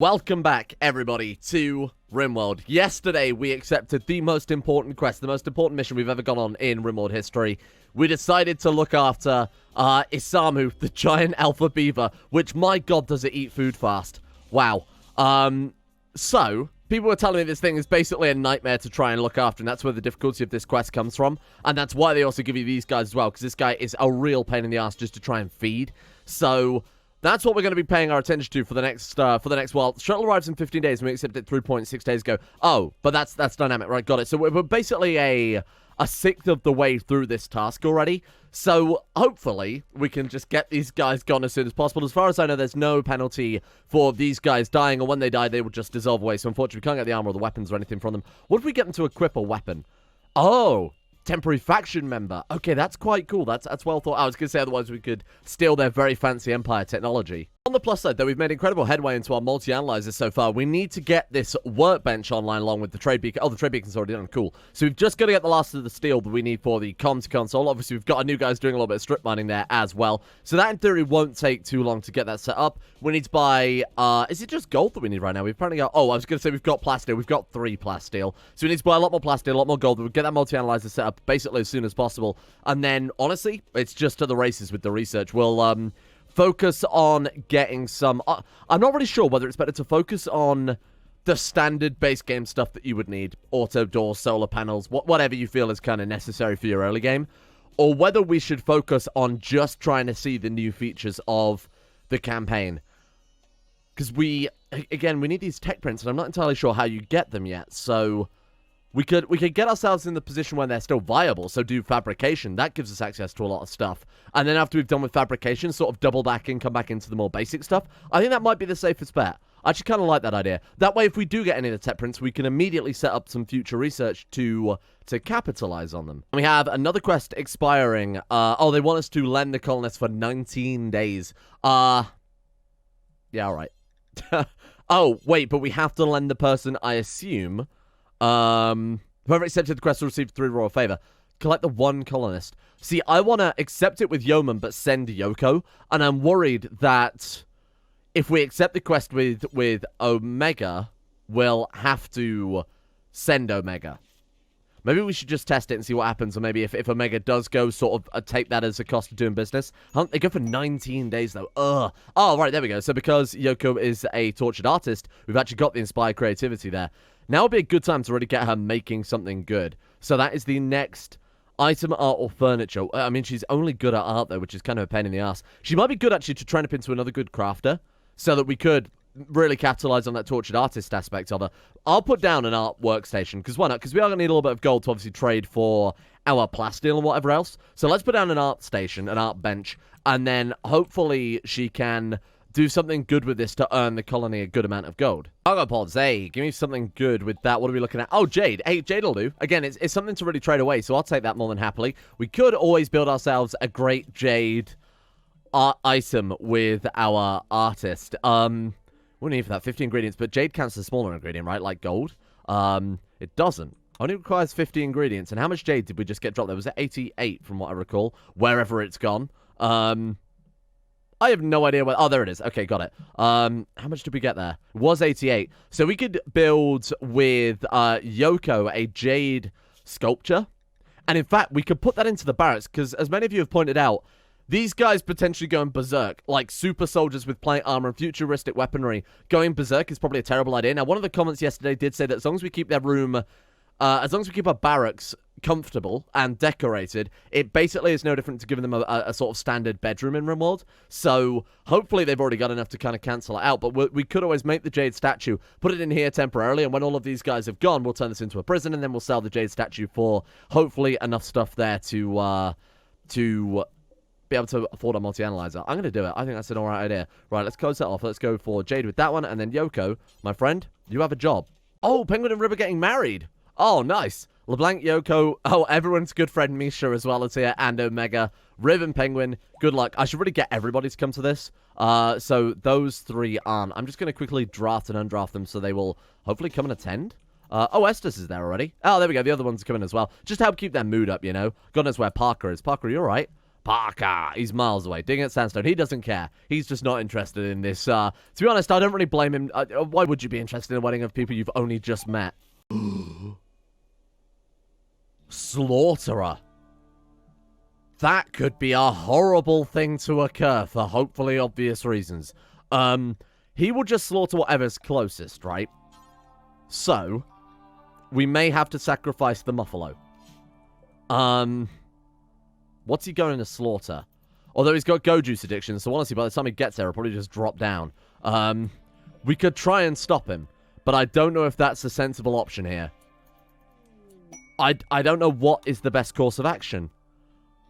Welcome back, everybody, to Rimworld. Yesterday, we accepted the most important quest, the most important mission we've ever gone on in Rimworld history. We decided to look after Isamu, the giant alpha beaver, which, my god, does it eat food fast. Wow. So, people were telling me this thing is basically a nightmare to try and look after, and that's where the difficulty of this quest comes from. And that's why they also give you these guys as well, because this guy is a real pain in the ass just to try and feed. So that's what we're going to be paying our attention to for the next while. The shuttle arrives in 15 days, and we accepted it 3.6 days ago. Oh, but that's dynamic, right? Got it. So we're basically a sixth of the way through this task already. So hopefully we can just get these guys gone as soon as possible. As far as I know, there's no penalty for these guys dying, or when they die, they will just dissolve away. So unfortunately, we can't get the armor or the weapons or anything from them. What if we get them to equip a weapon? Oh, temporary faction member. Okay, that's quite cool. That's well thought. I was going to say otherwise we could steal their very fancy Empire technology. On the plus side, though, we've made incredible headway into our multi-analyzers so far. We need to get this workbench online along with the trade beacon. Oh, the trade beacon's already done. Cool. So we've just got to get the last of the steel that we need for the comms console. Obviously, we've got our new guys doing a little bit of strip mining there as well. So that, in theory, won't take too long to get that set up. We need to buy, is it just gold that we need right now? We've apparently got, oh, I was going to say we've got plasteel. We've got 3 plasteel. So we need to buy a lot more plasteel, a lot more gold. We'll get that multi-analyzer set up basically as soon as possible. And then, honestly, it's just to the races with the research. We'll, focus on getting some... I'm not really sure whether it's better to focus on the standard base game stuff that you would need. Auto doors, solar panels, whatever you feel is kind of necessary for your early game. Or whether we should focus on just trying to see the new features of the campaign. Because we need these tech prints, and I'm not entirely sure how you get them yet. So we could get ourselves in the position where they're still viable, so do fabrication. That gives us access to a lot of stuff. And then after we've done with fabrication, sort of double back and come back into the more basic stuff. I think that might be the safest bet. I actually kind of like that idea. That way, if we do get any of the tech prints, we can immediately set up some future research to capitalize on them. We have another quest expiring. Oh, they want us to lend the colonists for 19 days. Yeah, all right. Oh, wait, but we have to lend the person, I assume. Whoever accepted the quest will receive 3 royal favor. Collect the 1 colonist. See, I want to accept it with Yeoman, but send Yoko. And I'm worried that if we accept the quest with Omega, we'll have to send Omega. Maybe we should just test it and see what happens. Or maybe if Omega does go, sort of take that as a cost of doing business. They go for 19 days, though. Ugh. Oh, right, there we go. So because Yoko is a tortured artist, we've actually got the inspired creativity there. Now would be a good time to really get her making something good. So that is the next item, art, or furniture. I mean, she's only good at art, though, which is kind of a pain in the ass. She might be good, actually, to train up into another good crafter, so that we could really capitalize on that tortured artist aspect of her. I'll put down an art workstation, because why not? Because we are going to need a little bit of gold to obviously trade for our plasteel and whatever else. So let's put down an art station, an art bench, and then hopefully she can do something good with this to earn the colony a good amount of gold. Cargo pods, hey, give me something good with that. What are we looking at? Oh, jade. Hey, jade will do. Again, it's something to really trade away, so I'll take that more than happily. We could always build ourselves a great jade art item with our artist. We need for that 50 ingredients, but jade counts as a smaller ingredient, right? Like gold. It doesn't. Only requires 50 ingredients. And how much jade did we just get dropped there? Was it 88 from what I recall? Wherever it's gone. I have no idea where... Oh, there it is. Okay, got it. How much did we get there? It was 88. So we could build with Yoko a jade sculpture. And in fact, we could put that into the barracks, because as many of you have pointed out, these guys potentially going berserk. Like super soldiers with plate armor and futuristic weaponry. Going berserk is probably a terrible idea. Now, one of the comments yesterday did say that as long as we keep their room... as long as we keep our barracks comfortable and decorated, it basically is no different to giving them a sort of standard bedroom in Rimworld. So hopefully they've already got enough to kind of cancel it out. But we could always make the jade statue, put it in here temporarily, and when all of these guys have gone, we'll turn this into a prison, and then we'll sell the jade statue for hopefully enough stuff there to be able to afford a multi-analyzer. I'm going to do it. I think that's an alright idea. Right, let's close that off. Let's go for jade with that one, and then Yoko, my friend, you have a job. Oh, Penguin and Rib are getting married. Oh, nice. LeBlanc, Yoko, oh, everyone's good friend Misha as well is here, and Omega, Rib and Penguin, good luck. I should really get everybody to come to this. So those 3 aren't. I'm just going to quickly draft and undraft them so they will hopefully come and attend. Oh, Estes is there already. Oh, there we go. The other ones are coming as well. Just help keep their mood up, you know. God knows where Parker is. Parker, are you alright? Parker. He's miles away, digging at sandstone. He doesn't care. He's just not interested in this. To be honest, I don't really blame him. Why would you be interested in a wedding of people you've only just met? Slaughterer. That could be a horrible thing to occur for hopefully obvious reasons. He will just slaughter whatever's closest, right? So, we may have to sacrifice the Muffalo. What's he going to slaughter? Although he's got Go Juice addiction, so honestly, by the time he gets there, he'll probably just drop down. We could try and stop him, but I don't know if that's a sensible option here. I don't know what is the best course of action.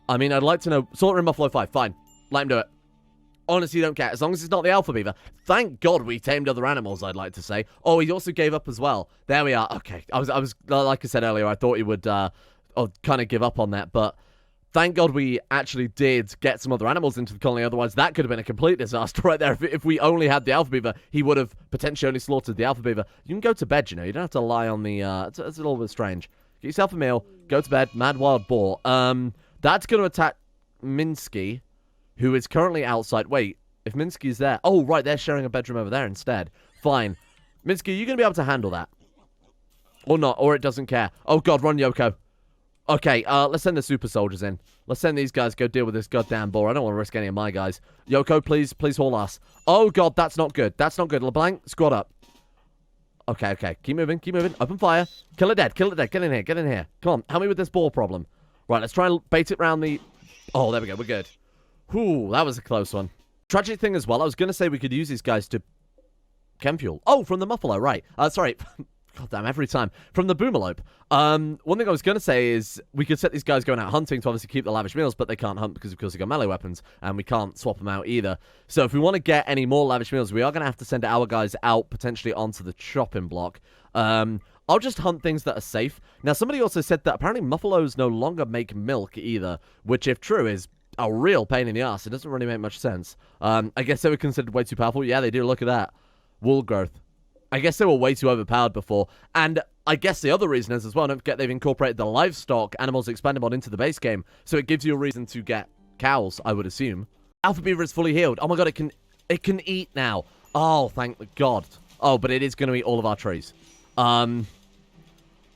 I mean, I'd like to know... Slaughter in Muffalo 5, fine. Let him do it. Honestly, don't care. As long as it's not the alpha beaver. Thank God we tamed other animals, I'd like to say. Oh, he also gave up as well. There we are. Okay. I was like I said earlier, I thought he would kind of give up on that, but thank God we actually did get some other animals into the colony. Otherwise, that could have been a complete disaster right there. If we only had the alpha beaver, he would have potentially only slaughtered the alpha beaver. You can go to bed, you know. You don't have to lie on the... It's a little bit strange. Get yourself a meal. Go to bed. Mad Wild Boar. That's going to attack Minsky, who is currently outside. Wait, if Minsky's there... Oh, right, they're sharing a bedroom over there instead. Fine. Minsky, you're going to be able to handle that. Or not, or it doesn't care. Oh, God, run, Yoko. Okay, let's send the super soldiers in. Let's send these guys go deal with this goddamn boar. I don't want to risk any of my guys. Yoko, please haul us. Oh, God, that's not good. That's not good. LeBlanc, squad up. Okay. Keep moving. Open fire. Kill it dead. Get in here. Come on, help me with this boar problem. Right, let's try and bait it round the... Oh, there we go. We're good. Whew, that was a close one. Tragic thing as well, I was going to say we could use these guys to... Chem fuel. Oh, from the Muffalo, right. Sorry. God damn, every time. From the Boomerlope. One thing I was going to say is we could set these guys going out hunting to obviously keep the lavish meals, but they can't hunt because, of course, they've got melee weapons, and we can't swap them out either. So if we want to get any more lavish meals, we are going to have to send our guys out potentially onto the chopping block. I'll just hunt things that are safe. Now, somebody also said that apparently Muffalos no longer make milk either, which, if true, is a real pain in the ass. It doesn't really make much sense. I guess they were considered way too powerful. Yeah, they do. Look at that. Wool growth. I guess they were way too overpowered before. And I guess the other reason is as well, don't forget they've incorporated the livestock animals expanded mod into the base game. So it gives you a reason to get cows, I would assume. Alpha Beaver is fully healed. Oh my god, it can eat now. Oh, thank God. Oh, but it is going to eat all of our trees.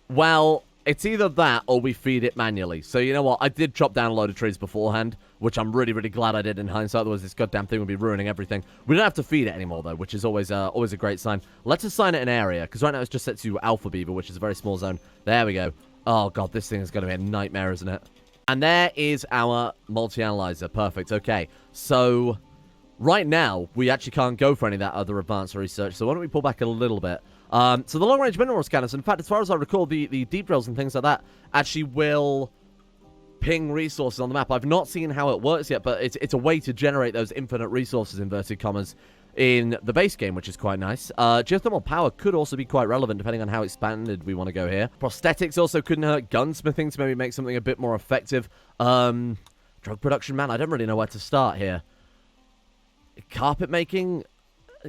Well, it's either that or we feed it manually. So you know what? I did chop down a load of trees beforehand, which I'm really, really glad I did in hindsight. Otherwise, this goddamn thing would be ruining everything. We don't have to feed it anymore, though, which is always a great sign. Let's assign it an area, because right now it's just set to Alpha Beaver, which is a very small zone. There we go. Oh, God, this thing is going to be a nightmare, isn't it? And there is our multi-analyzer. Perfect. Okay, so right now, we actually can't go for any of that other advanced research, so why don't we pull back a little bit? So the long-range mineral scanners, in fact, as far as I recall, the deep drills and things like that actually will ping resources on the map. I've not seen how it works yet, but it's a way to generate those infinite resources, inverted commas, in the base game, which is quite nice. Geothermal power could also be quite relevant, depending on how expanded we want to go here. Prosthetics also couldn't hurt. Gunsmithing to maybe make something a bit more effective. Drug production, man, I don't really know where to start here. Carpet making...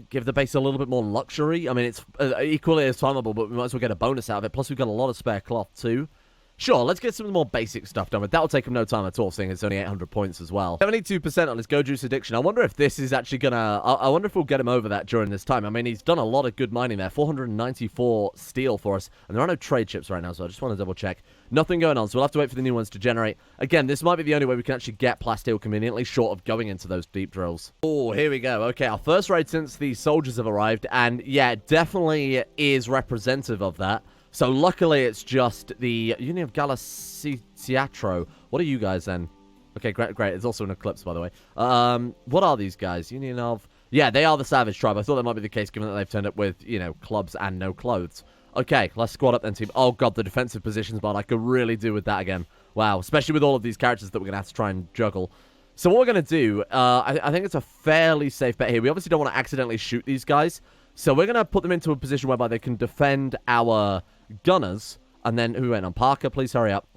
Give the base a little bit more luxury. I mean, it's equally as farmable, but we might as well get a bonus out of it. Plus, we've got a lot of spare cloth, too. Sure, let's get some more basic stuff done, but that'll take him no time at all, seeing it's only 800 points as well. 72% on his Go Juice addiction. I wonder if this is actually gonna... I wonder if we'll get him over that during this time. I mean, he's done a lot of good mining there. 494 steel for us, and there are no trade chips right now, so I just want to double-check. Nothing going on, so we'll have to wait for the new ones to generate. Again, this might be the only way we can actually get plasteel conveniently, short of going into those deep drills. Oh, here we go. Okay, our first raid since the soldiers have arrived, and yeah, it definitely is representative of that. So luckily, it's just the Union of Galiciatro. What are you guys then? Okay, great. It's also an eclipse, by the way. What are these guys? Union of... Yeah, they are the Savage Tribe. I thought that might be the case, given that they've turned up with, you know, clubs and no clothes. Okay, let's squad up then, team. Oh, God, the defensive positions, but I could really do with that again. Wow, especially with all of these characters that we're going to have to try and juggle. So what we're going to do, I think it's a fairly safe bet here. We obviously don't want to accidentally shoot these guys. So we're going to put them into a position whereby they can defend our... gunners, and then who went on? Parker, please hurry up.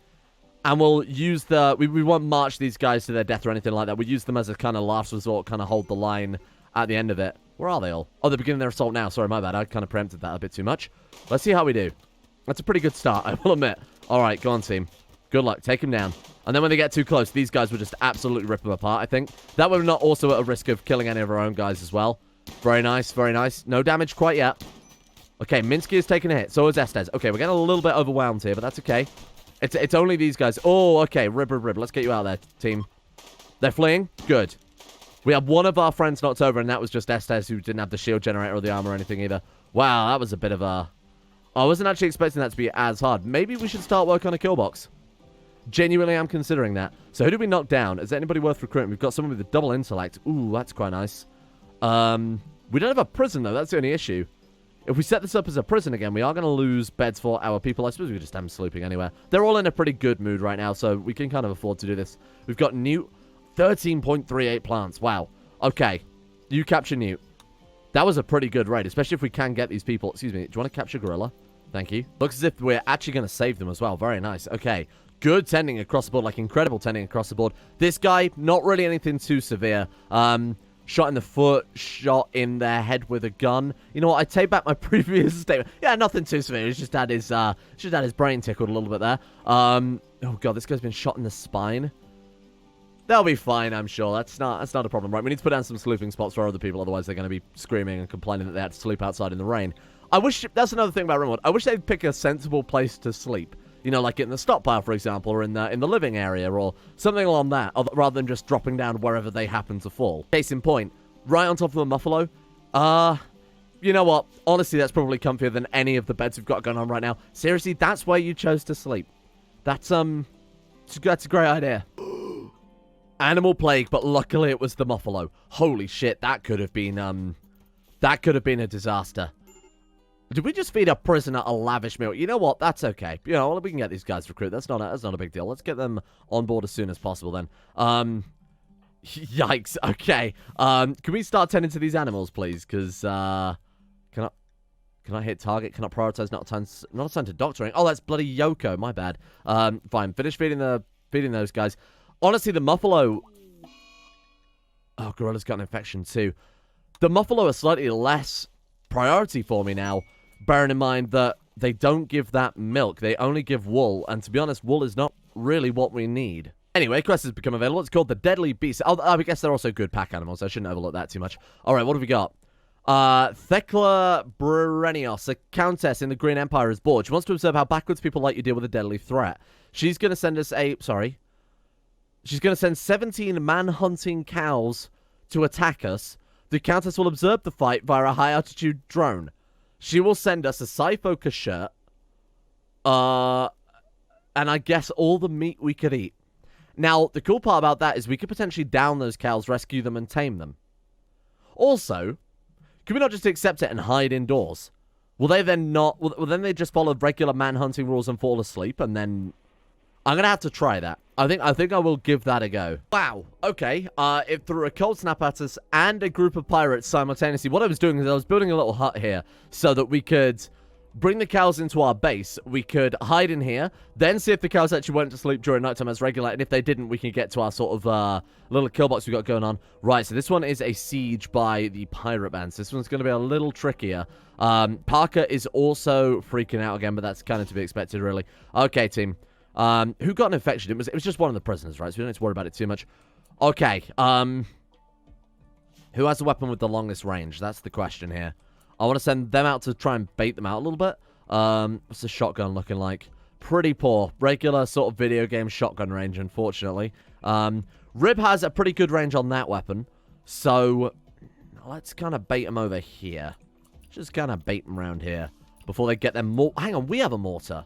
And we'll use the... We won't march these guys to their death or anything like that. We'll use them as a kind of last resort, kind of hold the line at the end of it. Where are they all? Oh, they're beginning their assault now. Sorry, my bad. I kind of preempted that a bit too much. Let's see how we do. That's a pretty good start, I will admit. All right, go on, team. Good luck. Take him down. And then when they get too close, these guys will just absolutely rip them apart, I think. That way we're not also at a risk of killing any of our own guys as well. Very nice, very nice. No damage quite yet. Okay, Minsky is taking a hit. So is Estes. Okay, we're getting a little bit overwhelmed here, but that's okay. It's only these guys. Oh, okay. Rib. Let's get you out there, team. They're fleeing. Good. We have one of our friends knocked over, and that was just Estes, who didn't have the shield generator or the armor or anything either. Wow, that was a bit of a... I wasn't actually expecting that to be as hard. Maybe we should start work on a kill box. Genuinely, I'm considering that. So who did we knock down? Is there anybody worth recruiting? We've got someone with a double intellect. Ooh, that's quite nice. We don't have a prison, though. That's the only issue. If we set this up as a prison again, we are going to lose beds for our people. I suppose we could just have them sleeping anywhere. They're all in a pretty good mood right now, so we can kind of afford to do this. We've got Newt, 13.38 plants. Wow. Okay. You capture Newt. That was a pretty good raid, especially if we can get these people. Excuse me. Do you want to capture Gorilla? Thank you. Looks as if we're actually going to save them as well. Very nice. Okay. Good tending across the board, like incredible tending across the board. This guy, not really anything too severe. Shot in the foot, shot in the head with a gun. You know what? I take back my previous statement. Yeah, nothing too severe. He's just had his brain tickled a little bit there. Oh god, this guy's been shot in the spine. They'll be fine, I'm sure. That's not a problem, right? We need to put down some sleeping spots for other people, otherwise they're going to be screaming and complaining that they had to sleep outside in the rain. I wish that's another thing about Rimworld. I wish they'd pick a sensible place to sleep. You know, like in the stockpile, for example, or in the living area, or something along that, rather than just dropping down wherever they happen to fall. Case in point, right on top of the Muffalo. You know what? Honestly, that's probably comfier than any of the beds we've got going on right now. Seriously, that's where you chose to sleep. That's a great idea. Animal plague, but luckily it was the Muffalo. Holy shit, that could have been a disaster. Did we just feed a prisoner a lavish meal? You know what? That's okay. You know, we can get these guys recruited. That's not a big deal. Let's get them on board as soon as possible then. Yikes. Okay. Can we start tending to these animals, please? Because, can I hit target? Cannot prioritize. Not assigned to doctoring. Oh, that's bloody Yoko. My bad. Fine. Finish feeding those guys. Honestly, the Muffalo... Oh, Gorilla's got an infection too. The Muffalo are slightly less priority for me now, bearing in mind that they don't give that milk. They only give wool, and to be honest, wool is not really what we need. Anyway, quest has become available. It's called the Deadly Beast. Oh, I guess they're also good pack animals. I shouldn't overlook that too much. All right, what have we got? Thekla Brrainz, a countess in the Green Empire, is bored. She wants to observe how backwards people like you deal with a deadly threat. She's going to send us She's going to send 17 man-hunting cows to attack us. The Countess will observe the fight via a high-altitude drone. She will send us a Sci-Focus shirt. And I guess all the meat we could eat. Now, the cool part about that is we could potentially down those cows, rescue them, and tame them. Also, can we not just accept it and hide indoors? Will they then not... Will then they just follow regular man-hunting rules and fall asleep, and then... I'm going to have to try that. I think I will give that a go. Wow. Okay. It threw a cold snap at us and a group of pirates simultaneously. What I was doing is I was building a little hut here so that we could bring the cows into our base. We could hide in here, then see if the cows actually went to sleep during nighttime as regular. And if they didn't, we can get to our sort of little kill box we got going on. Right. So this one is a siege by the pirate bands. This one's going to be a little trickier. Parker is also freaking out again, but that's kind of to be expected, really. Okay, team. Who got an infection? It was just one of the prisoners, right? So we don't need to worry about it too much. Okay. Who has the weapon with the longest range? That's the question here. I want to send them out to try and bait them out a little bit. What's the shotgun looking like? Pretty poor. Regular sort of video game shotgun range, unfortunately. Rib has a pretty good range on that weapon. So, let's kind of bait them over here. Just kind of bait them around here. Before they get their hang on, we have a mortar.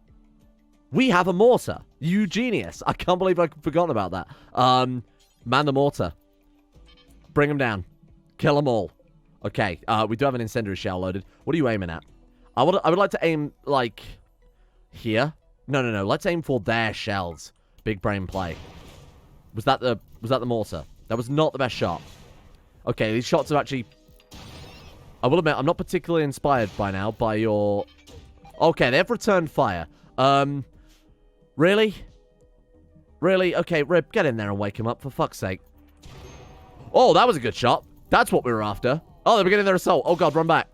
We have a mortar. You genius. I can't believe I've forgotten about that. Man the mortar. Bring them down. Kill them all. Okay, we do have an incendiary shell loaded. What are you aiming at? I would like to aim, like, here. No. Let's aim for their shells. Big brain play. Was that the mortar? That was not the best shot. Okay, these shots are actually... I will admit, I'm not particularly inspired by now by your... Okay, they have returned fire. Really? Really? Okay, Rib, get in there and wake him up, for fuck's sake. Oh, that was a good shot. That's what we were after. Oh, they're beginning their assault. Oh, God, run back.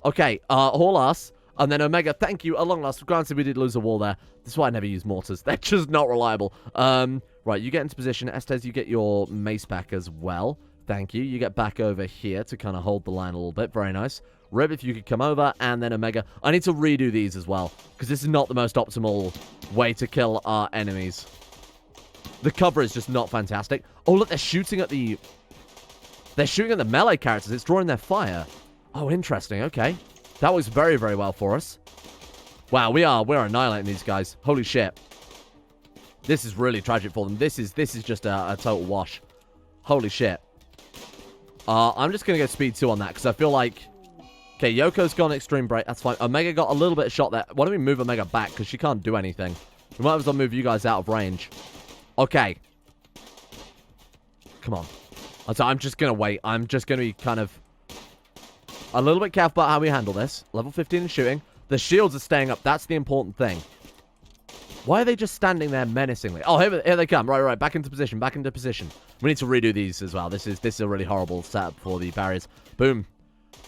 Okay, haul us. And then Omega, thank you. At long last, granted, we did lose a wall there. That's why I never use mortars. They're just not reliable. Right, you get into position. Estes, you get your mace back as well. Thank you. You get back over here to kind of hold the line a little bit. Very nice. Rib, if you could come over, and then Omega. I need to redo these as well, because this is not the most optimal way to kill our enemies. The cover is just not fantastic. Oh, look, they're shooting at the... They're shooting at the melee characters. It's drawing their fire. Oh, interesting. Okay. That works very, very well for us. Wow, we're annihilating these guys. Holy shit. This is really tragic for them. This is just a total wash. Holy shit. I'm just going to go speed 2 on that, because I feel like... Okay, Yoko's gone extreme break. That's fine. Omega got a little bit of shot there. Why don't we move Omega back, because she can't do anything. We might as well move you guys out of range. Okay. Come on. So I'm just going to wait. I'm just going to be kind of a little bit careful about how we handle this. Level 15 in shooting. The shields are staying up. That's the important thing. Why are they just standing there menacingly? Oh, here they come. Right. Back into position. Back into position. We need to redo these as well. This is a really horrible setup for the barriers. Boom.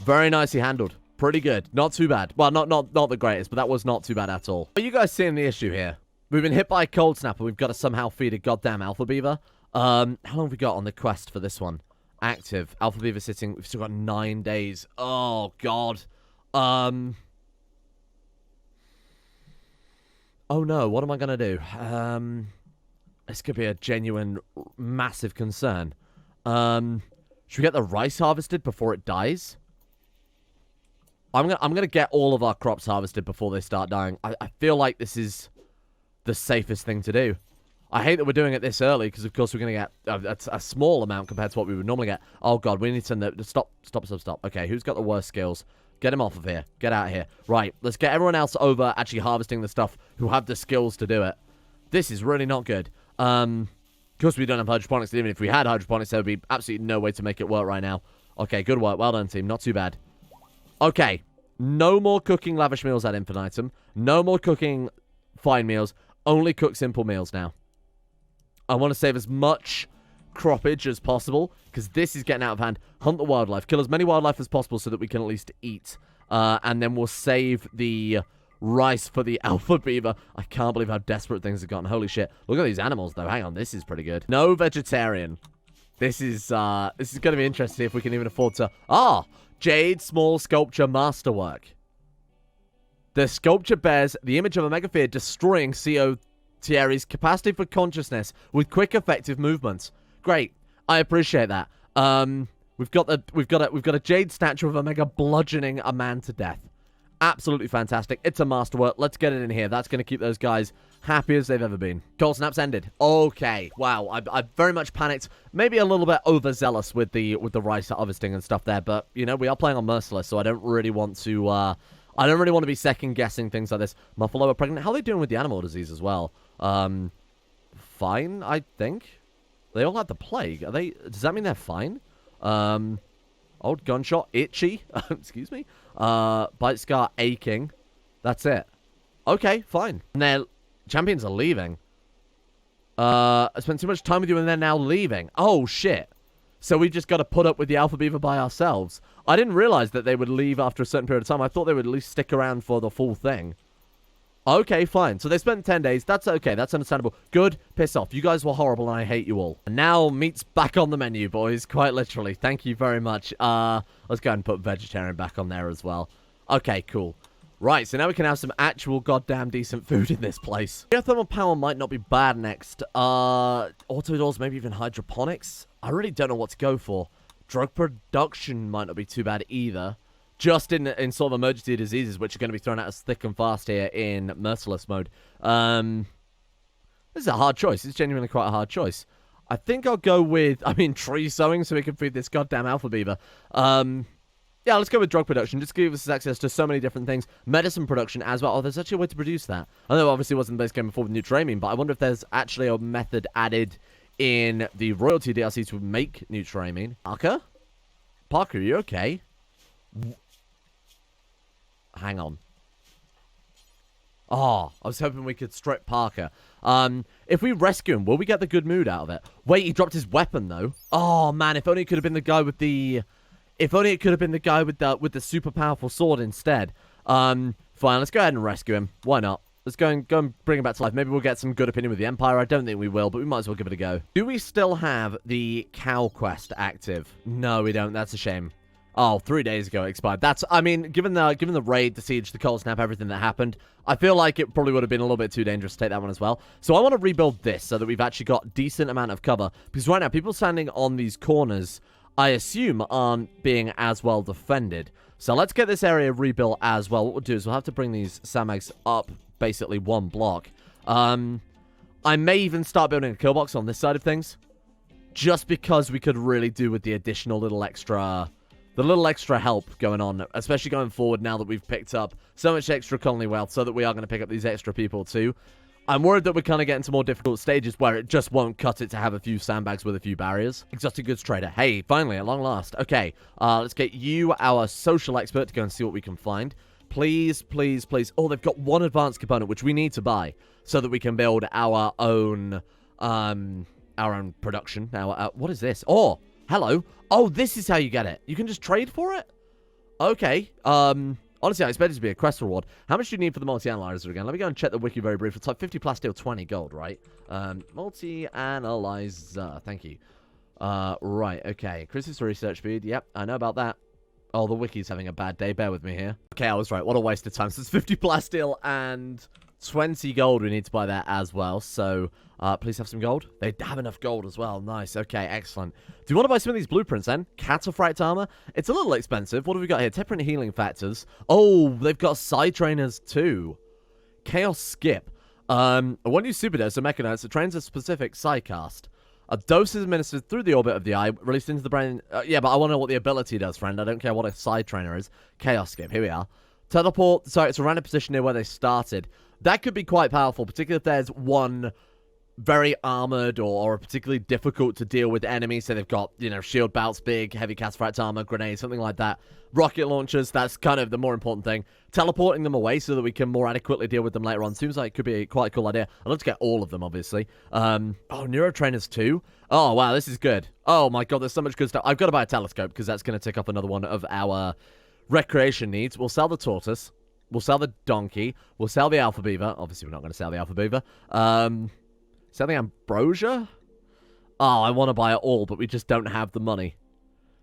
Very nicely handled. Pretty good. Not too bad. Well, not the greatest, but that was not too bad at all. Are you guys seeing the issue here? We've been hit by a cold snap, and we've got to somehow feed a goddamn alpha beaver. How long have we got on the quest for this one? Active. Alpha beaver sitting. We've still got 9 days. Oh, God. Oh, no. What am I going to do? This could be a genuine, massive concern. Should we get the rice harvested before it dies? I'm gonna get all of our crops harvested before they start dying. I feel like this is the safest thing to do. I hate that we're doing it this early, because of course we're gonna get a small amount compared to what we would normally get. Oh god, we need to stop. Okay, who's got the worst skills? Get him off of here. Get out of here. Right, let's get everyone else over actually harvesting the stuff who have the skills to do it. This is really not good. Of course we don't have hydroponics. Even if we had hydroponics, there would be absolutely no way to make it work right now. Okay, good work. Well done, team. Not too bad. Okay, no more cooking lavish meals ad infinitum. No more cooking fine meals. Only cook simple meals now. I want to save as much croppage as possible, because this is getting out of hand. Hunt the wildlife. Kill as many wildlife as possible so that we can at least eat. And then we'll save the rice for the alpha beaver. I can't believe how desperate things have gotten. Holy shit. Look at these animals, though. Hang on. This is pretty good. No vegetarian. This is going to be interesting if we can even afford to... Jade Small Sculpture Masterwork. The sculpture bears the image of a megaphere destroying CO Thierry's capacity for consciousness with quick, effective movements. Great. I appreciate that. We've got a jade statue of Omega bludgeoning a man to death. Absolutely fantastic. It's a masterwork. Let's get it in here. That's going to keep those guys happy as they've ever been. Cold snaps ended. Okay. Wow. I very much panicked. Maybe a little bit overzealous with the rice harvesting and stuff there. But, you know, we are playing on Merciless, so I don't really want to... I don't really want to be second-guessing things like this. Muffalo are pregnant. How are they doing with the animal disease as well? Fine, I think. They all had the plague. Are they... Does that mean they're fine? Old gunshot. Itchy. Excuse me. Bite scar aching. That's it. Okay, fine. And their champions are leaving. I spent too much time with you and they're now leaving. Oh, shit. So we've just got to put up with the alpha beaver by ourselves. I didn't realize that they would leave after a certain period of time. I thought they would at least stick around for the full thing. Okay, fine. So they spent 10 days. That's okay. That's understandable. Good. Piss off. You guys were horrible and I hate you all. And now meat's back on the menu, boys. Quite literally. Thank you very much. Let's go ahead and put vegetarian back on there as well. Okay, cool. Right, so now we can have some actual goddamn decent food in this place. Geothermal power might not be bad next. Auto doors, maybe even hydroponics. I really don't know what to go for. Drug production might not be too bad either. Just in sort of emergency diseases, which are going to be thrown at us thick and fast here in Merciless mode. This is a hard choice. It's genuinely quite a hard choice. I think I'll go with, tree sowing so we can feed this goddamn alpha beaver. Yeah, let's go with drug production. Just give us access to so many different things. Medicine production as well. Oh, there's actually a way to produce that. I know obviously it wasn't the base game before with Nutramine, but I wonder if there's actually a method added in the Royalty DLC to make Nutramine. Parker, are you okay? Hang on. Oh, I was hoping we could strip Parker. If we rescue him, will we get the good mood out of it? Wait, he dropped his weapon, though. Oh, man, if only it could have been the guy with the... If only it could have been the guy with the super powerful sword instead. Fine, let's go ahead and rescue him. Why not? Let's go and bring it back to life. Maybe we'll get some good opinion with the Empire. I don't think we will, but we might as well give it a go. Do we still have the cow quest active? No, we don't. That's a shame. Oh, 3 days ago it expired. That's, I mean, given the raid, the siege, the cold snap, everything that happened, I feel like it probably would have been a little bit too dangerous to take that one as well. So I want to rebuild this so that we've actually got a decent amount of cover. Because right now, people standing on these corners, I assume, aren't being as well defended. So let's get this area rebuilt as well. What we'll do is we'll have to bring these sandbags up basically 1 block. I may even start building a kill box on this side of things. Just because we could really do with the additional little extra... The little extra help going on, especially going forward now that we've picked up so much extra colony wealth, so that we are going to pick up these extra people too. I'm worried that we're kind of getting to more difficult stages where it just won't cut it to have a few sandbags with a few barriers. Exotic goods trader. Hey, finally, at long last. Okay, let's get you, our social expert, to go and see what we can find. Please, please, please. Oh, they've got 1 advanced component, which we need to buy so that we can build our own production. What is this? Oh, hello. Oh, this is how you get it. You can just trade for it? Okay. Honestly, I expect it to be a quest reward. How much do you need for the multi-analyzer again? Let me go and check the wiki very briefly. It's like 50 plasteel, 20 gold, right? Multi-analyzer. Thank you. Right, okay. Increases research speed. Yep, I know about that. Oh, the wiki's having a bad day. Bear with me here. Okay, I was right. What a waste of time. So it's 50 plasteel and 20 gold. We need to buy that as well. So, please have some gold. They have enough gold as well. Nice. Okay, excellent. Do you want to buy some of these blueprints then? Cataphracts armor? It's a little expensive. What have we got here? Temperate healing factors. Oh, they've got side trainers too. Chaos skip. One new super dose of mechanites that trains a specific psycast. A dose is administered through the orbit of the eye, released into the brain. Yeah, but I want to know what the ability does, friend. I don't care what a side trainer is. Chaos skip. Here we are. Teleport. Sorry, it's a random position near where they started. That could be quite powerful, particularly if there's one very armored or particularly difficult to deal with enemy. So they've got, you know, shield belts, big, heavy cataphract armor, grenades, something like that. Rocket launchers, that's kind of the more important thing. Teleporting them away so that we can more adequately deal with them later on. Seems like it could be quite a cool idea. I'd love to get all of them, obviously. Oh, neurotrainers too? Oh, wow, this is good. Oh my god, there's so much good stuff. I've got to buy a telescope because that's going to tick up another one of our recreation needs. We'll sell the tortoise. We'll sell the donkey. We'll sell the alpha beaver. Obviously, we're not going to sell the alpha beaver. Sell the ambrosia? Oh, I want to buy it all, but we just don't have the money.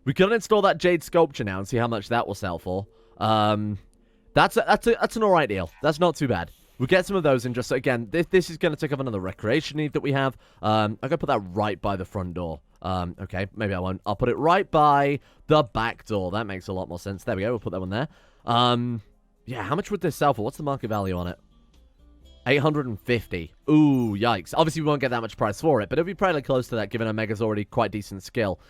We could install that jade sculpture now and see how much that will sell for. That's an alright deal. That's not too bad. We'll get some of those in just... Again, this is going to take up another recreation need that we have. I'm going to put that right by the front door. Okay, maybe I won't. I'll put it right by the back door. That makes a lot more sense. There we go. We'll put that one there. Yeah, how much would this sell for? What's the market value on it? 850. Ooh, yikes. Obviously, we won't get that much price for it, but it'll be probably close to that, given Omega's already quite decent skill.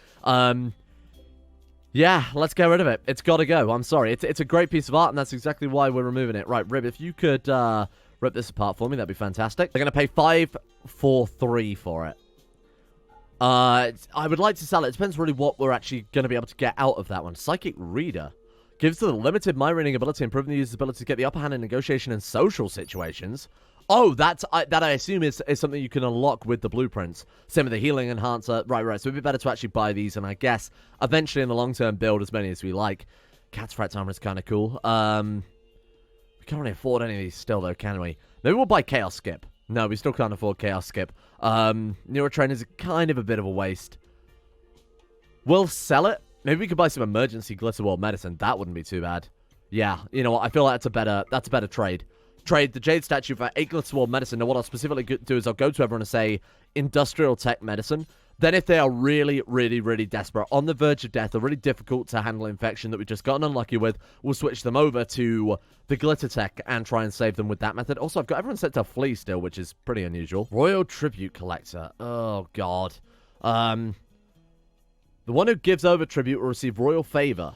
Yeah, let's get rid of it. It's got to go. I'm sorry. It's a great piece of art, and that's exactly why we're removing it. Right, Rib, if you could rip this apart for me, that'd be fantastic. They're going to pay 543 for it. I would like to sell it. It depends really what we're actually going to be able to get out of that one. Psychic Reader. Gives the limited mind reading ability, improving the user's ability to get the upper hand in negotiation and social situations. Oh, that I assume is something you can unlock with the blueprints. Same with the healing enhancer. Right. So it'd be better to actually buy these, and I guess eventually in the long term build as many as we like. Cataphract armor is kind of cool. We can't really afford any of these still, though, can we? Maybe we'll buy Chaos Skip. No, we still can't afford Chaos Skip. Neurotrain is kind of a bit of a waste. We'll sell it. Maybe we could buy some emergency glitter world medicine. That wouldn't be too bad. Yeah, you know what? I feel like that's a better trade. Trade the jade statue for 8 glitter world medicine. Now, what I'll specifically do is I'll go to everyone and say industrial tech medicine. Then if they are really, really, really desperate, on the verge of death, or really difficult to handle infection that we've just gotten unlucky with, we'll switch them over to the glitter tech and try and save them with that method. Also, I've got everyone set to flee still, which is pretty unusual. Royal Tribute Collector. Oh, God. The one who gives over tribute will receive royal favor.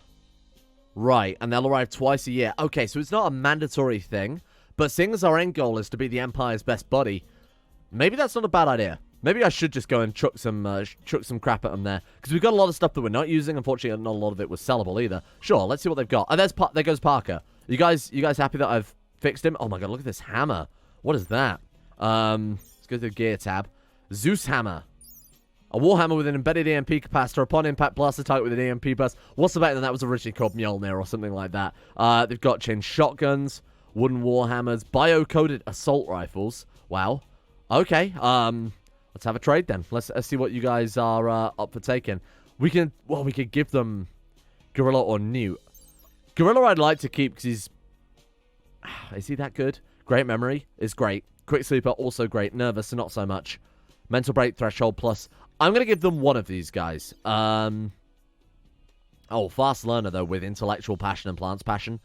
Right, and they'll arrive twice a year. Okay, so it's not a mandatory thing, but seeing as our end goal is to be the Empire's best buddy, maybe that's not a bad idea. Maybe I should just go and chuck some crap at them there, because we've got a lot of stuff that we're not using. Unfortunately, not a lot of it was sellable either. Sure, let's see what they've got. And there goes Parker. You guys happy that I've fixed him? Oh my god, look at this hammer. What is that? Let's go to the gear tab. Zeus hammer. A warhammer with an embedded EMP capacitor. Upon impact, blast the target with an EMP burst. What's the better than that was originally called Mjolnir or something like that. They've got chain shotguns. wooden warhammers, bio-coded assault rifles. Wow. Okay, let's have a trade then. Let's see what you guys are up for taking. We could give them Gorilla or Newt. Gorilla I'd like to keep because he's... Is he that good? Great memory is great. Quick Sleeper, also great. Nervous, not so much. Mental Break, Threshold Plus. I'm going to give them one of these guys. Oh, Fast Learner, though, with Intellectual Passion and Plants Passion.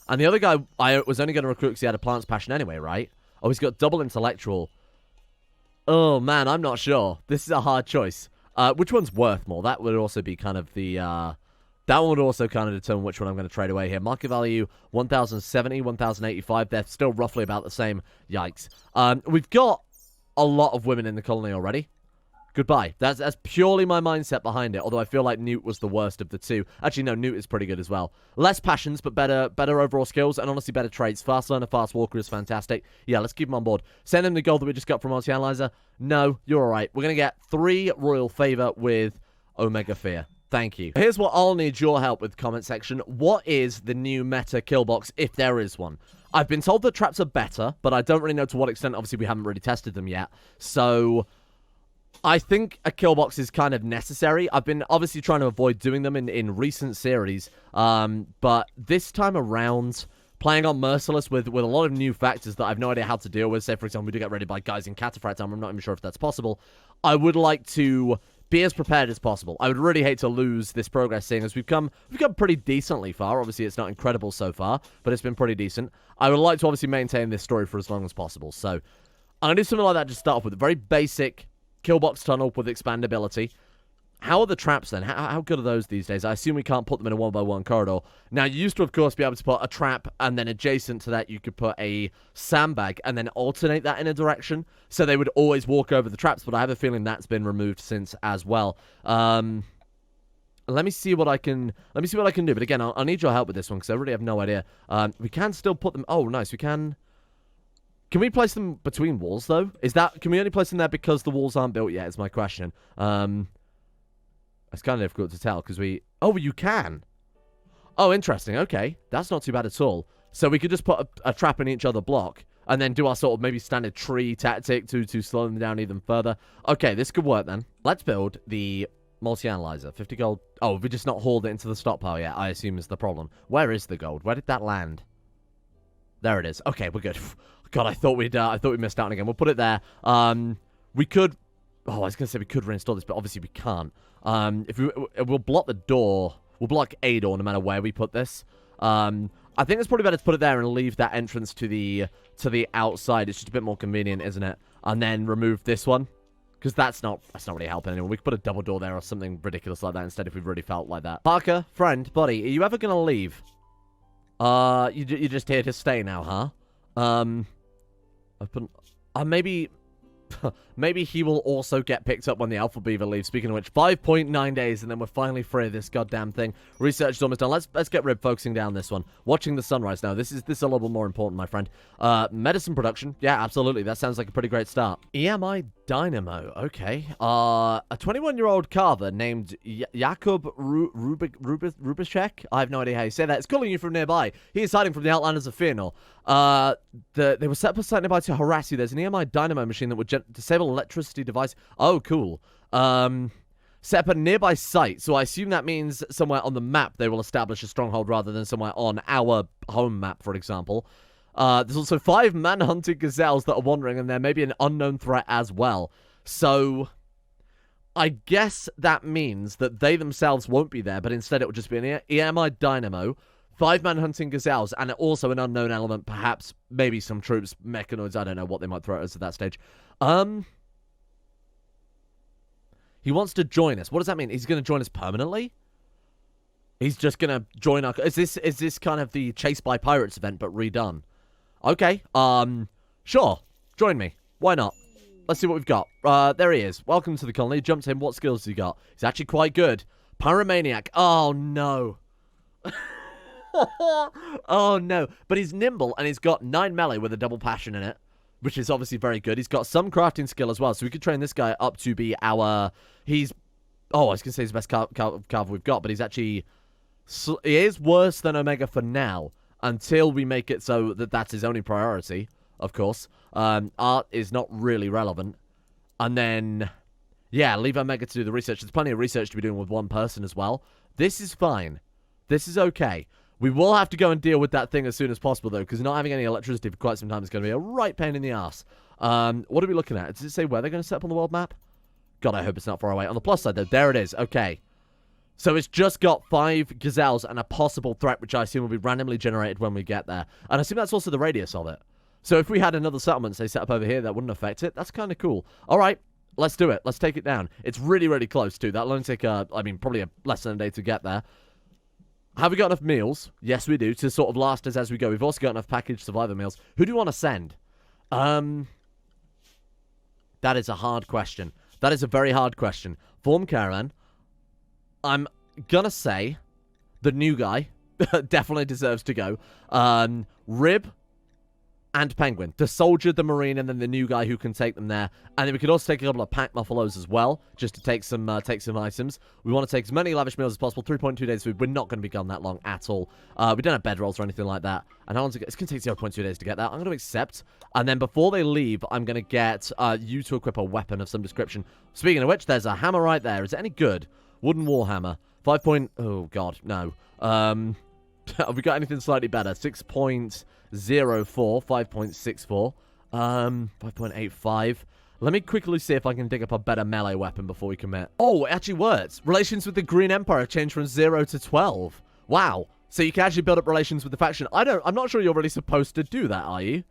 And the other guy, I was only going to recruit because he had a Plants Passion anyway, right? Oh, he's got double Intellectual. Oh, man, I'm not sure. This is a hard choice. Which one's worth more? That would also be kind of the... that one would also kind of determine which one I'm going to trade away here. Market value, 1,070, 1,085. They're still roughly about the same. Yikes. We've got a lot of women in the colony already. Goodbye. That's purely my mindset behind it, although I feel like Newt was the worst of the two. Actually, no, Newt is pretty good as well. Less passions, but better overall skills, and honestly better traits. Fast Learner, Fast Walker is fantastic. Yeah, let's keep him on board. Send him the gold that we just got from Multi-Analyzer. No, you're alright. We're going to get 3 Royal Favor with Omega Fear. Thank you. Here's what I'll need your help with, comment section. What is the new meta kill box, if there is one? I've been told that traps are better, but I don't really know to what extent. Obviously, we haven't really tested them yet. So... I think a kill box is kind of necessary. I've been obviously trying to avoid doing them in recent series. But this time around, playing on Merciless with a lot of new factors that I've no idea how to deal with. Say, for example, we do get ready by guys in Cataphract armor. I'm not even sure if that's possible. I would like to be as prepared as possible. I would really hate to lose this progress, seeing as we've come pretty decently far. Obviously, it's not incredible so far, but it's been pretty decent. I would like to obviously maintain this story for as long as possible. So I'm going to do something like that to start off with. A very basic... Killbox tunnel with expandability. How are the traps then? How good are those these days? I assume we can't put them in a 1x1 corridor. Now, you used to, of course, be able to put a trap, and then adjacent to that, you could put a sandbag, and then alternate that in a direction, so they would always walk over the traps, but I have a feeling that's been removed since as well. Let me see what I can do, but again, I'll need your help with this one, because I really have no idea. We can still put them... Oh, nice, we can... Can we place them between walls, though? Can we only place them there because the walls aren't built yet, is my question. It's kind of difficult to tell, because we... Oh, you can! Oh, interesting, okay. That's not too bad at all. So we could just put a trap in each other block, and then do our sort of maybe standard tree tactic to slow them down even further. Okay, this could work, then. Let's build the multi-analyzer. 50 gold... Oh, have we just not hauled it into the stockpile yet? I assume is the problem. Where is the gold? Where did that land? There it is. Okay, we're good. God, I thought we'd missed out again. We'll put it there. We could... Oh, I was going to say we could reinstall this, but obviously we can't. We'll block the door. We'll block a door no matter where we put this. I think it's probably better to put it there and leave that entrance to the outside. It's just a bit more convenient, isn't it? And then remove this one. Because that's not really helping anyone. We could put a double door there or something ridiculous like that instead if we really felt like that. Parker, friend, buddy, are you ever going to leave? You're just here to stay now, huh? Maybe he will also get picked up when the Alpha Beaver leaves. Speaking of which, 5.9 days, and then we're finally free of this goddamn thing. Research is almost done. Let's get Rib focusing down this one. Watching the sunrise now. This is a little bit more important, my friend. Medicine production. Yeah, absolutely. That sounds like a pretty great start. EMI Dynamo. Okay. A 21-year-old carver named Jakub Rubicek. I have no idea how you say that. It's calling you from nearby. He is hiding from the Outlanders of Fearnor. They were set up a site nearby to harass you. There's an EMI Dynamo machine that would disable electricity device. Oh, cool. Set up a nearby site, so I assume that means somewhere on the map they will establish a stronghold rather than somewhere on our home map, for example. There's also 5 man-hunted gazelles that are wandering, and there may be an unknown threat as well. So, I guess that means that they themselves won't be there, but instead it will just be an EMI Dynamo, 5 man-hunting gazelles, and also an unknown element, perhaps maybe some troops, mechanoids, I don't know what they might throw at us at that stage. He wants to join us. What does that mean? He's going to join us permanently? He's just going to join our... Is this kind of the Chase by Pirates event, but redone? Okay. Sure. Join me. Why not? Let's see what we've got. There he is. Welcome to the colony. Jumped in. What skills has he got? He's actually quite good. Pyromaniac. Oh, no. Oh, no. But he's nimble, and he's got 9 melee with a double passion in it, which is obviously very good. He's got some crafting skill as well, so we could train this guy up to be our... He's... Oh, I was going to say he's the best carver we've got, but he's actually... He is worse than Omega for now. until we make it so that that's his only priority, of course. Art is not really relevant. And then, yeah, leave Omega to do the research. There's plenty of research to be doing with one person as well. This is fine. This is okay. We will have to go and deal with that thing as soon as possible, though, because not having any electricity for quite some time is going to be a right pain in the ass. What are we looking at? Does it say where they're going to set up on the world map? God, I hope it's not far away. On the plus side, though, there it is. Okay. So it's just got 5 gazelles and a possible threat, which I assume will be randomly generated when we get there. And I assume that's also the radius of it. So if we had another settlement, say, set up over here, that wouldn't affect it. That's kind of cool. All right, let's do it. Let's take it down. It's really, really close, too. That'll only take, probably less than a day to get there. Have we got enough meals? Yes, we do, to sort of last us as we go. We've also got enough packaged survivor meals. Who do you want to send? That is a hard question. That is a very hard question. Form caravan. I'm gonna say the new guy definitely deserves to go. Rib and Penguin. The soldier, the marine, and then the new guy who can take them there. And then we could also take a couple of pack muffaloes as well, just to take some items. We want to take as many lavish meals as possible. 3.2 days food. We're not going to be gone that long at all. We don't have bedrolls or anything like that. And how long to get? It's going to take 0.2 days to get that. I'm going to accept. And then before they leave, I'm going to get you to equip a weapon of some description. Speaking of which, there's a hammer right there. Is it any good? Wooden warhammer. 5 point... Oh, God, no. Have we got anything slightly better? 6.04, 5.64, 5.85. Let me quickly see if I can dig up a better melee weapon before we commit. Oh, it actually works. Relations with the Green Empire changed from 0 to 12. Wow. So you can actually build up relations with the faction. I'm not sure you're really supposed to do that, are you?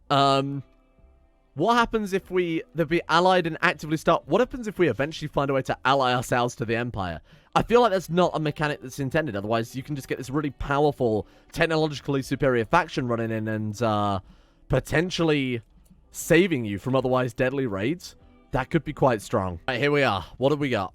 What happens if they'll be allied and actively start... What happens if we eventually find a way to ally ourselves to the Empire? I feel like that's not a mechanic that's intended. Otherwise, you can just get this really powerful, technologically superior faction running in and potentially saving you from otherwise deadly raids. That could be quite strong. Right, here we are. What have we got?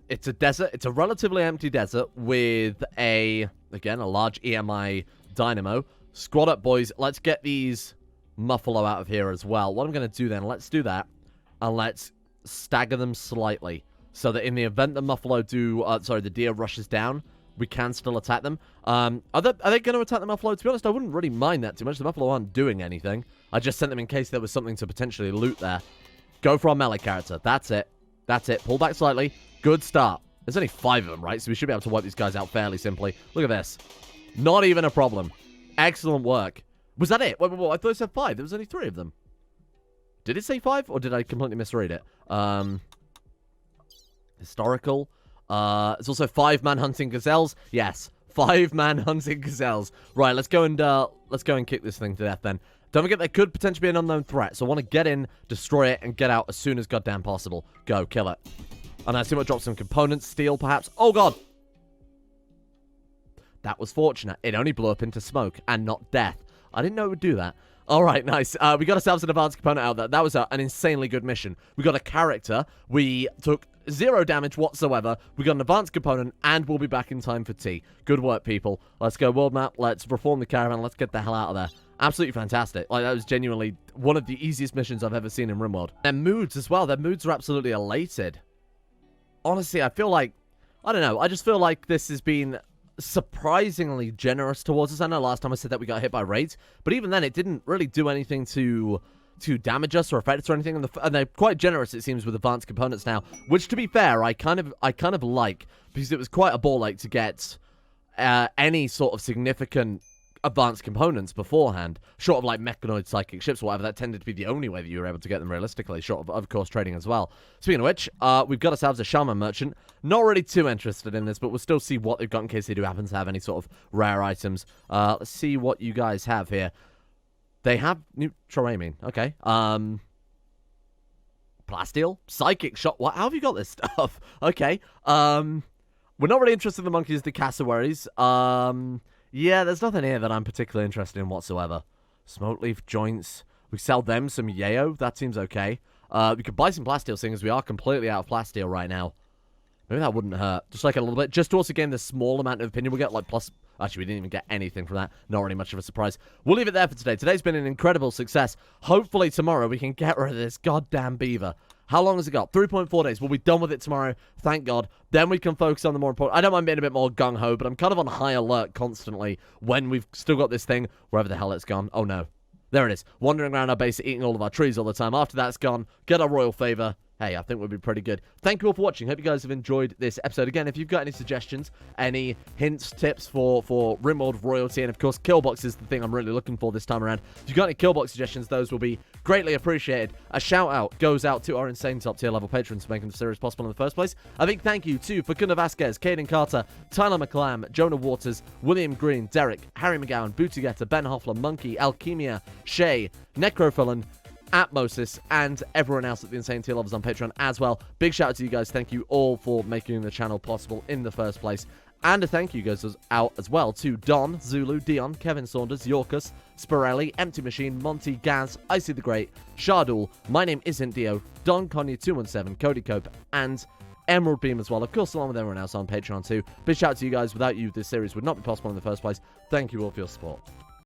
It's a desert. It's a relatively empty desert with again, a large EMI dynamo. Squad up, boys. Let's get these... Muffalo out of here as well. What I'm going to do then, let's do that, and let's stagger them slightly, so that in the event the the deer rushes down, we can still attack them. Are they going to attack the Muffalo? To be honest, I wouldn't really mind that too much. The Muffalo aren't doing anything. I just sent them in case there was something to potentially loot there. Go for our melee character. That's it. That's it. Pull back slightly. Good start. There's only 5 of them, right? So we should be able to wipe these guys out fairly simply. Look at this. Not even a problem. Excellent work. Was that it? Wait, I thought it said 5. There was only 3 of them. Did it say 5? Or did I completely misread it? Historical. It's also 5 man-hunting gazelles. Yes. 5 man-hunting gazelles. Right, let's go and kick this thing to death then. Don't forget there could potentially be an unknown threat. So I want to get in, destroy it, and get out as soon as goddamn possible. Go, kill it. And I see what drops some components. Steel, perhaps. Oh, God. That was fortunate. It only blew up into smoke and not death. I didn't know it would do that. All right, nice. We got ourselves an advanced component out there. That was an insanely good mission. We got a character. We took 0 damage whatsoever. We got an advanced component, and we'll be back in time for tea. Good work, people. Let's go world map. Let's reform the caravan. Let's get the hell out of there. Absolutely fantastic. Like, that was genuinely one of the easiest missions I've ever seen in Rimworld. Their moods as well. Their moods are absolutely elated. Honestly, I feel like... I don't know. I just feel like this has been... surprisingly generous towards us. I know last time I said that we got hit by raids, but even then it didn't really do anything to damage us or affect us or anything, and they're quite generous, it seems, with advanced components now, which, to be fair, I kind of like, because it was quite a ball ache to get any sort of significant advanced components beforehand, short of like mechanoid psychic ships or whatever. That tended to be the only way that you were able to get them realistically, short of course, trading as well. Speaking of which, we've got ourselves a shaman merchant. Not really too interested in this, but we'll still see what they've got in case they do happen to have any sort of rare items. Let's see what you guys have here. They have neutral aiming. Okay. Plasteel? Psychic shot? What? How have you got this stuff? Okay. We're not really interested in the monkeys, the cassowaries. Yeah, there's nothing here that I'm particularly interested in whatsoever. Smoke leaf joints. We sell them some yayo. That seems okay. We could buy some plasteel, seeing as we are completely out of plasteel right now. Maybe that wouldn't hurt. Just like a little bit. Just to also gain the small amount of opinion we get, like plus... Actually, we didn't even get anything from that. Not really much of a surprise. We'll leave it there for today. Today's been an incredible success. Hopefully tomorrow we can get rid of this goddamn beaver. How long has it got? 3.4 days. We'll be done with it tomorrow, thank God. Then we can focus on the more important... I don't mind being a bit more gung-ho, but I'm kind of on high alert constantly when we've still got this thing, wherever the hell it's gone. Oh, no. There it is. Wandering around our base, eating all of our trees all the time. After that's gone, get our royal favor. Hey, I think we'll be pretty good. Thank you all for watching. Hope you guys have enjoyed this episode. Again, if you've got any suggestions, any hints, tips for Rimworld royalty, and of course, killbox is the thing I'm really looking for this time around. If you've got any killbox suggestions, those will be greatly appreciated. A shout out goes out to our insane top tier level patrons for making the series possible in the first place. A big thank you to Facunda Vasquez, Caden Carter, Tyler McClam, Jonah Waters, William Green, Derek, Harry McGowan, Bootygetta, Ben Hoffler, Monkey, Alchemia, Shay, Necrophilan, Atmosis, and everyone else at the Insane Tier levels on Patreon as well. Big shout out to you guys. Thank you all for making the channel possible in the first place. And a thank you goes out as well to Don, Zulu, Dion, Kevin Saunders, Yorkus, Spirelli, Empty Machine, Monty, Gaz, Icy the Great, Shardul, My Name Isn't Dio, Don Conny 217, Cody Cope, and Emerald Beam as well. Of course, along with everyone else on Patreon too. Big shout out to you guys. Without you, this series would not be possible in the first place. Thank you all for your support.